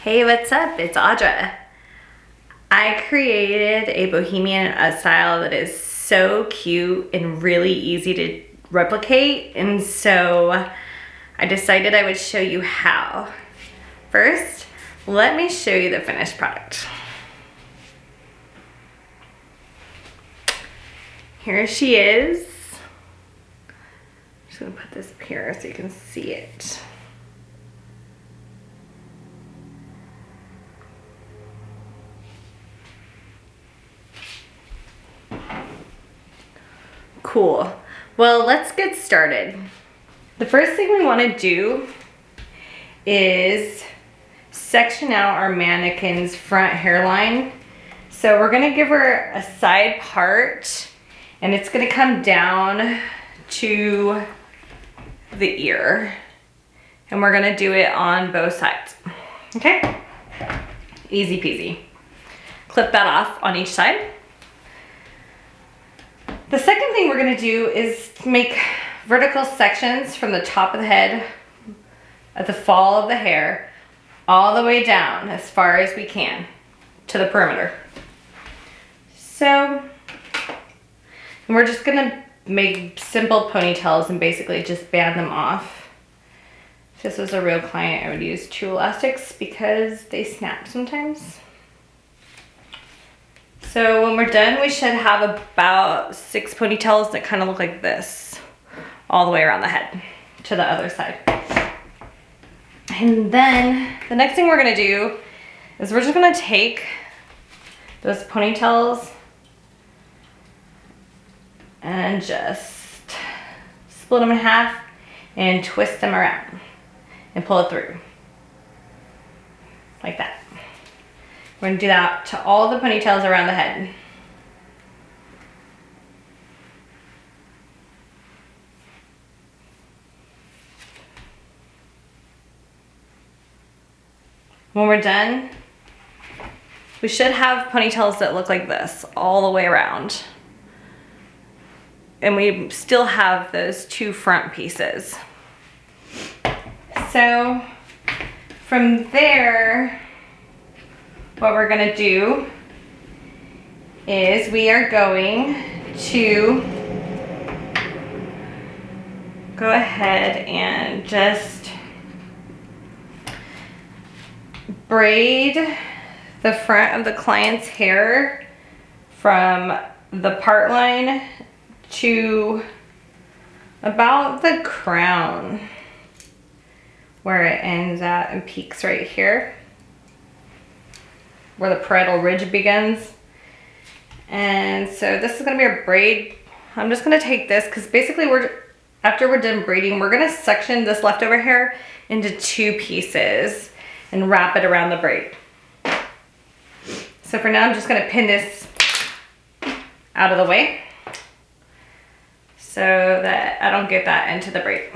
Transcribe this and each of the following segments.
Hey, what's up? It's Audra. I created a Bohemian style that is so cute and really easy to replicate, and so I decided I would show you how. First, let me show you the finished product. Here she is. I'm just gonna put this up here so you can see it. Cool. Well, let's get started. The first thing we want to do is section out our mannequin's front hairline. So we're going to give her a side part, and it's going to come down to the ear. And we're going to do it on both sides. Okay? Easy peasy. Clip that off on each side. The second thing we're gonna do is make vertical sections from the top of the head at the fall of the hair all the way down as far as we can to the perimeter. So, and we're just gonna make simple ponytails and basically just band them off. If this was a real client, I would use 2 elastics because they snap sometimes. So when we're done, we should have about 6 ponytails that kind of look like this all the way around the head to the other side. And then the next thing we're gonna do is we're just gonna take those ponytails and just split them in half and twist them around and pull it through like that. We're gonna do that to all the ponytails around the head. When we're done, we should have ponytails that look like this all the way around. And we still have those 2 front pieces. So from there, what we're gonna do is we are going to go ahead and just braid the front of the client's hair from the part line to about the crown where it ends at and peaks right here, where the parietal ridge begins. And so this is gonna be a braid. I'm just gonna take this because basically after we're done braiding, we're gonna section this leftover hair into 2 pieces and wrap it around the braid. So for now, I'm just gonna pin this out of the way so that I don't get that into the braid.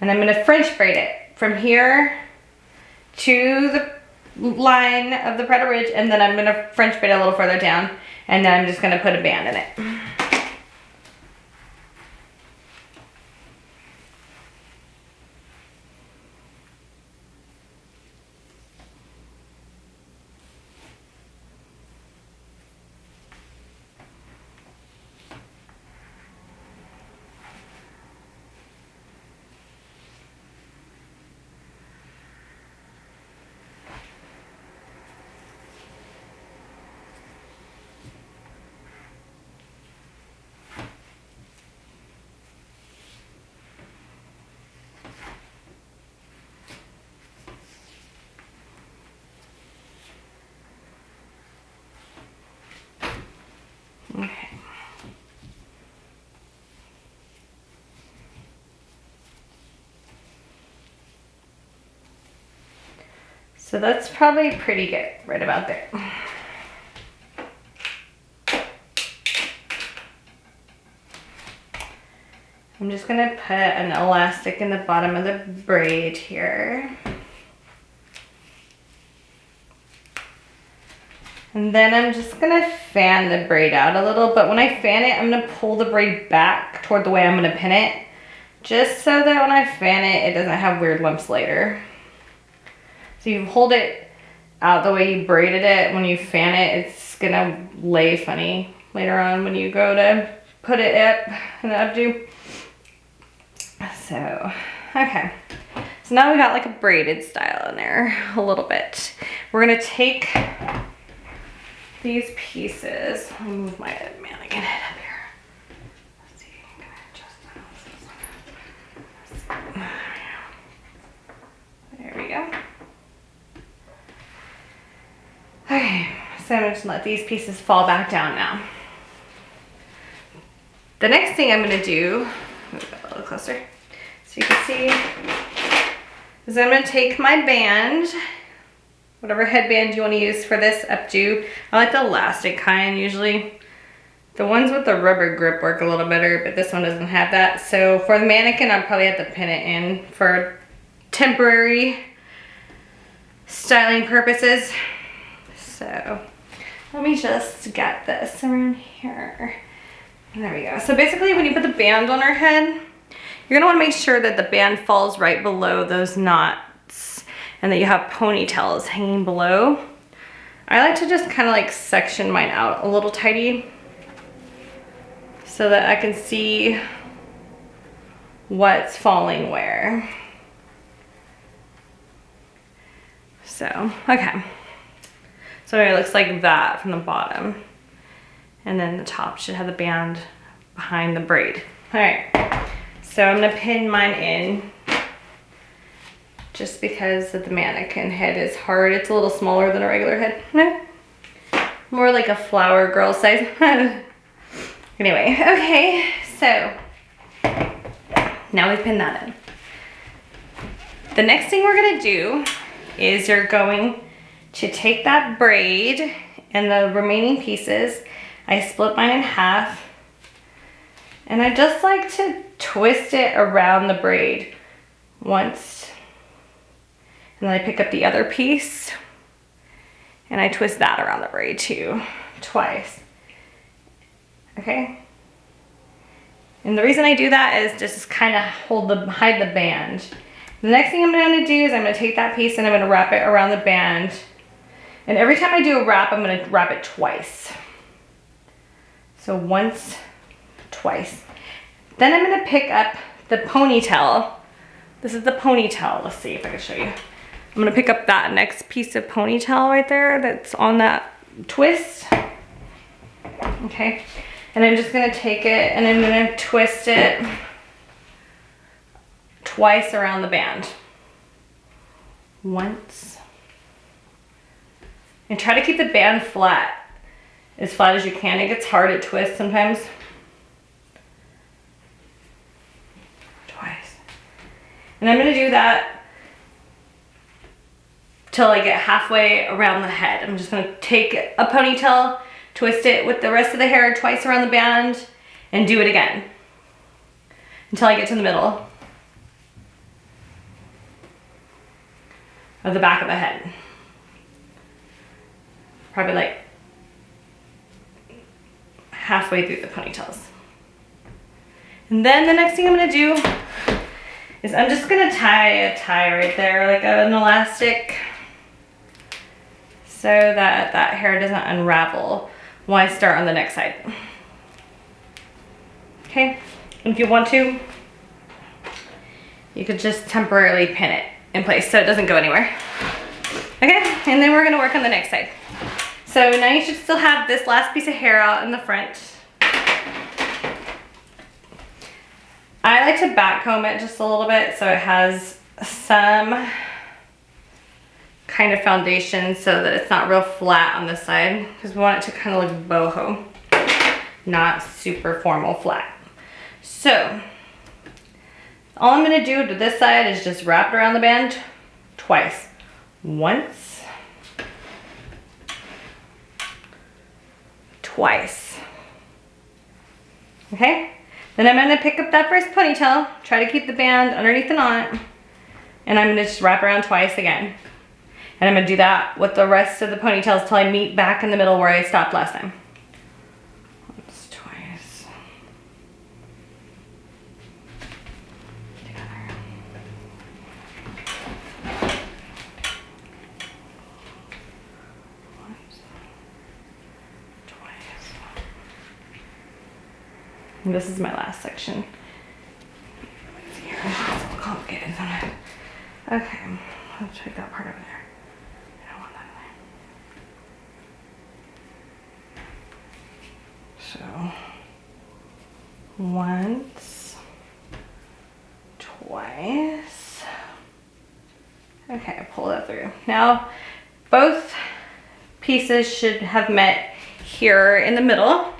And I'm gonna French braid it from here to the line of the parietal ridge, and then I'm gonna French braid a little further down, and then I'm just gonna put a band in it. Okay. So that's probably pretty good, right about there. I'm just gonna put an elastic in the bottom of the braid here. And then I'm just gonna fan the braid out a little, but when I fan it, I'm gonna pull the braid back toward the way I'm gonna pin it, just so that when I fan it, it doesn't have weird lumps later. So you hold it out the way you braided it. When you fan it, it's gonna lay funny later on when you go to put it up in the updo. So, okay. So now we got like a braided style in there a little bit. We're gonna take these pieces. Let me move my mannequin head up here. Let's see, I'm gonna adjust that. There we go. Okay, so I'm just gonna let these pieces fall back down now. The next thing I'm gonna do, move it a little closer so you can see, is I'm gonna take my band, whatever headband you wanna use for this updo. I like the elastic kind usually. The ones with the rubber grip work a little better, but this one doesn't have that. So for the mannequin, I'll probably have to pin it in for temporary styling purposes. So let me just get this around here. And there we go. So basically when you put the band on her head, you're gonna wanna make sure that the band falls right below those knots and that you have ponytails hanging below. I like to just kind of like section mine out a little tidy so that I can see what's falling where. So, okay. So it looks like that from the bottom. And then the top should have the band behind the braid. All right, so I'm gonna pin mine in just because the mannequin head is hard. It's a little smaller than a regular head. More like a flower girl size. Anyway, okay, so now we pin that in. The next thing we're gonna do is you're going to take that braid and the remaining pieces. I split mine in half and I just like to twist it around the braid once, and then I pick up the other piece and I twist that around the braid too, twice. Okay, and the reason I do that is just kind of hide the band. The next thing I'm going to do is I'm going to take that piece and I'm going to wrap it around the band. And every time I do a wrap, I'm going to wrap it twice. So once, twice. Then I'm going to pick up the ponytail. This is the ponytail. Let's see if I can show you. I'm going to pick up that next piece of ponytail right there that's on that twist. Okay. And I'm just going to take it and I'm going to twist it twice around the band. Once. And try to keep the band as flat as you can. It gets hard to twist sometimes. Twice. And I'm gonna do that till I get halfway around the head. I'm just gonna take a ponytail, twist it with the rest of the hair twice around the band, and do it again until I get to the middle of the back of the head. Probably like halfway through the ponytails. And then the next thing I'm gonna do is I'm just gonna tie a tie right there, like an elastic, so that that hair doesn't unravel when I start on the next side. Okay, and if you want to, you could just temporarily pin it in place so it doesn't go anywhere. Okay, and then we're gonna work on the next side. So now you should still have this last piece of hair out in the front. I like to back comb it just a little bit so it has some kind of foundation so that it's not real flat on this side, because we want it to kind of look boho, not super formal flat. So all I'm gonna do to this side is just wrap it around the band twice. Once, twice. Okay? Then I'm gonna pick up that first ponytail, try to keep the band underneath the knot, and I'm gonna just wrap around twice again. And I'm gonna do that with the rest of the ponytails till I meet back in the middle where I stopped last time. Once, twice. Together. And this is my last section. It's so complicated. Okay, let's take that part over there. I don't want that in there. So, once, twice. Okay, pull that through. Now, both pieces should have met here in the middle.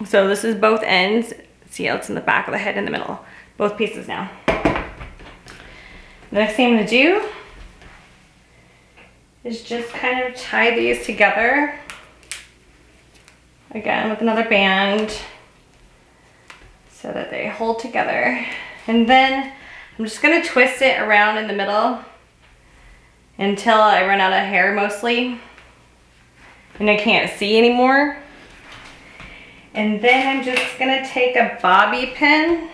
So this is both ends. See how it's in the back of the head in the middle. Both pieces now. The next thing I'm gonna do is just kind of tie these together. Again, with another band so that they hold together. And then I'm just gonna twist it around in the middle until I run out of hair mostly and I can't see anymore. And then I'm just gonna take a bobby pin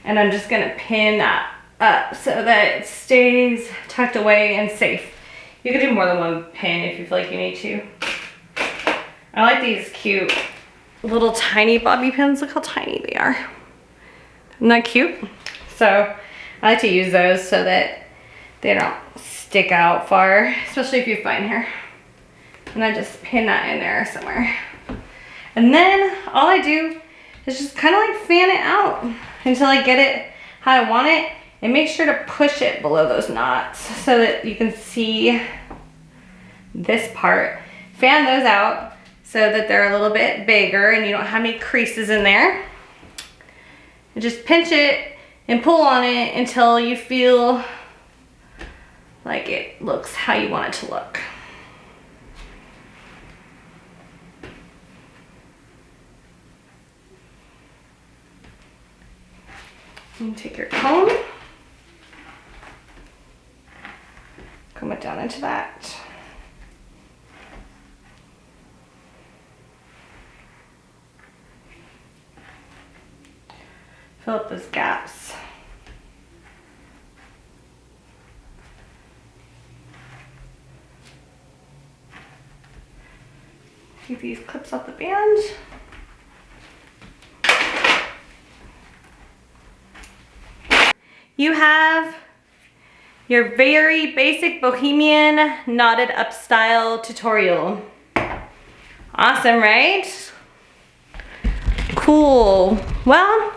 and I'm just gonna pin that up so that it stays tucked away and safe. You can do more than one pin if you feel like you need to. I like these cute little tiny bobby pins. Look how tiny they are. Isn't that cute? So I like to use those so that they don't stick out far, especially if you have fine hair. And I just pin that in there somewhere. And then all I do is just kind of like fan it out until I get it how I want it, and make sure to push it below those knots so that you can see this part. Fan those out so that they're a little bit bigger and you don't have any creases in there. And just pinch it and pull on it until you feel like it looks how you want it to look. And take your comb, comb it down into that. Fill up those gaps. Take these clips off the band. You have your very basic Bohemian knotted up style tutorial. Awesome, right? Cool. Well,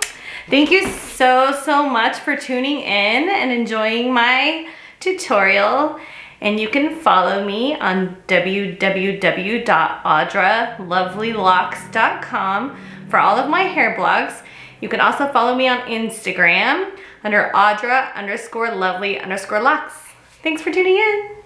thank you so much for tuning in and enjoying my tutorial. And you can follow me on www.audralovelylocks.com for all of my hair blogs. You can also follow me on Instagram under Audra_lovely_locks. Thanks for tuning in.